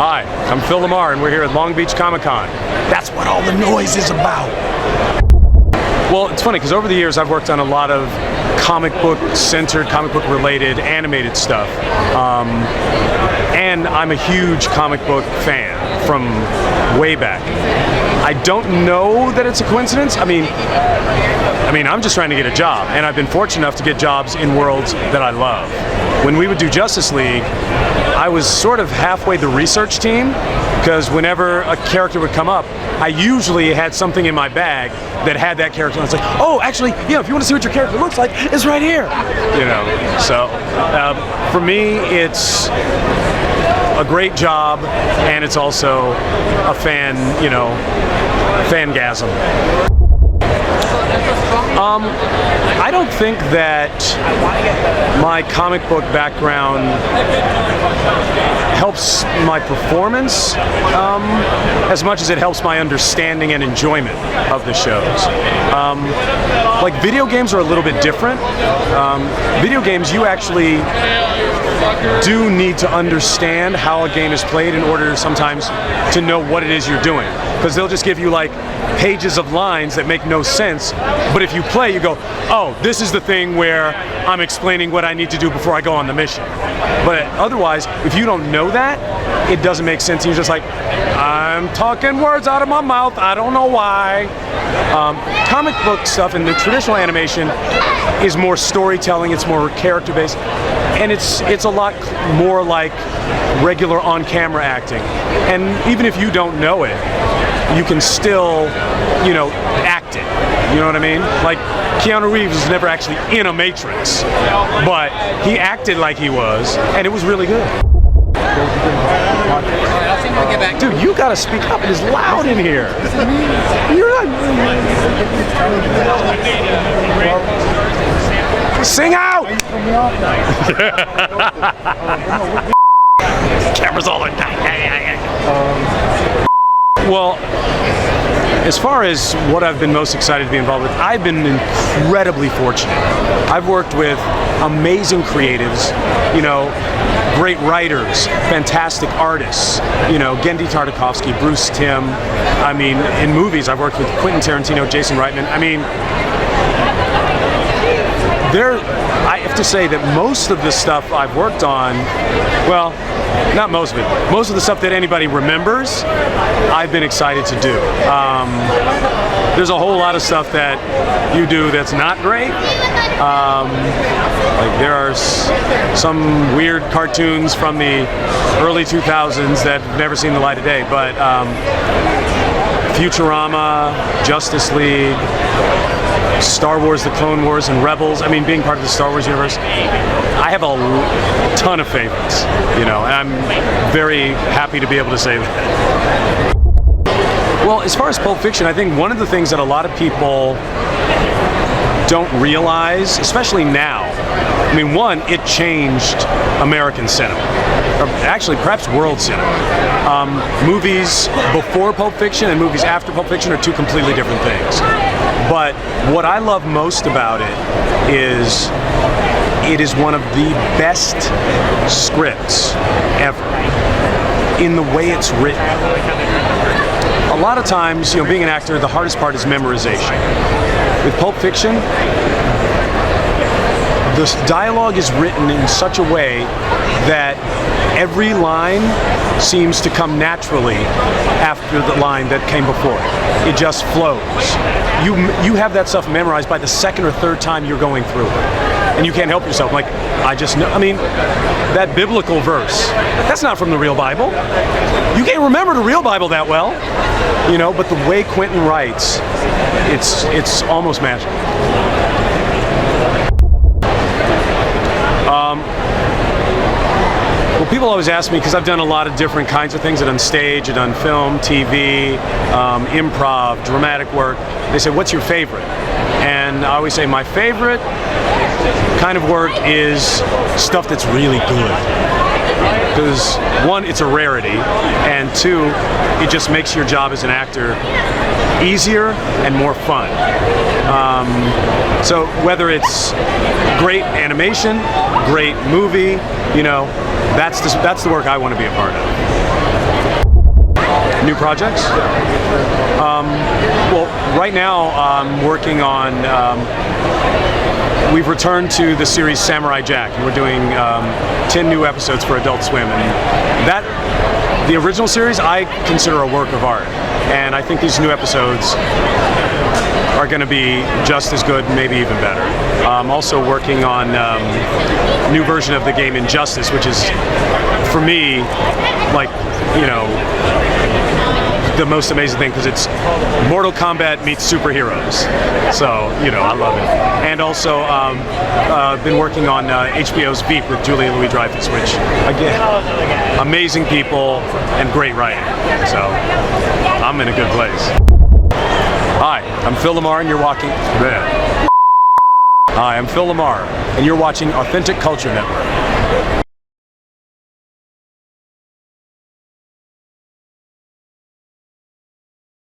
Hi, I'm Phil Lamarr, and we're here at Long Beach Comic-Con. That's what all the noise is about. Well, it's funny, because over the years I've worked on a lot of comic book-centered, comic book-related, animated stuff. And I'm a huge comic book fan from way back. I don't know that it's a coincidence. I mean, I'm just trying to get a job, and I've been fortunate enough to get jobs in worlds that I love. When we would do Justice League, I was sort of halfway the research team, because whenever a character would come up, I usually had something in my bag that had that character, and I was like, oh, actually, if you want to see what your character looks like, it's right here. So for me, it's a great job, and it's also a fangasm. I don't think that my comic book background helps my performance as much as it helps my understanding and enjoyment of the shows. Like video games are a little bit different. Video games, you actually do need to understand how a game is played in order sometimes to know what it is you're doing. Because they'll just give you like pages of lines that make no sense, but if you play, you go, oh, this is the thing where I'm explaining what I need to do before I go on the mission. But otherwise, if you don't know that, it doesn't make sense. You're just like, I'm talking words out of my mouth, I don't know why. Comic book stuff and the traditional animation is more storytelling, it's more character-based, and it's a lot more like regular on-camera acting. And even if you don't know it, you can still, act it. You know what I mean? Like, Keanu Reeves was never actually in a Matrix, but he acted like he was, and it was really good. Dude, you gotta speak up. It is loud in here. You're not. Sing out! Cameras all like that. Well, as far as what I've been most excited to be involved with, I've been incredibly fortunate. I've worked with amazing creatives, great writers, fantastic artists, Genndy Tartakovsky, Bruce Timm. I mean, in movies, I've worked with Quentin Tarantino, Jason Reitman. I mean, I have to say that most of the stuff I've worked on, well, not most of it, most of the stuff that anybody remembers, I've been excited to do. There's a whole lot of stuff that you do that's not great. Like there are some weird cartoons from the early 2000s that have never seen the light of day, but Futurama, Justice League, Star Wars, The Clone Wars, and Rebels. I mean, being part of the Star Wars universe, I have a ton of favorites, and I'm very happy to be able to say that. Well, as far as Pulp Fiction, I think one of the things that a lot of people don't realize, especially now, I mean, one, it changed American cinema, or actually perhaps world cinema. Movies before Pulp Fiction and movies after Pulp Fiction are two completely different things. But what I love most about it is one of the best scripts ever in the way it's written. A lot of times, being an actor, the hardest part is memorization. With Pulp Fiction, the dialogue is written in such a way that every line seems to come naturally after the line that came before. It just flows. You have that stuff memorized by the second or third time you're going through it. And you can't help yourself. Like, I just know. I mean, that biblical verse, that's not from the real Bible. You can't remember the real Bible that well. But the way Quentin writes, it's almost magical. Well, people always ask me, because I've done a lot of different kinds of things. I've done stage, I've done film, TV, improv, dramatic work. They say, what's your favorite? And I always say my favorite kind of work is stuff that's really good. Because one, it's a rarity, and two, it just makes your job as an actor easier and more fun. So whether it's great animation, great movie, that's the work I want to be a part of. New projects? Well, right now I'm working on, we've returned to the series Samurai Jack, and we're doing 10 new episodes for Adult Swim. And the original series I consider a work of art, and I think these new episodes are going to be just as good, maybe even better. I'm also working on a new version of the game Injustice, which is, for me, like, you know, the most amazing thing, because it's Mortal Kombat meets superheroes. So, you know, I love it. And also, been working on HBO's Veep with Julia Louis-Dreyfus, which, again, amazing people and great writing. So, I'm in a good place. Hi, I'm Phil Lamarr, and you're watching. Hi, I'm Phil Lamarr, and you're watching Authentic Culture Network.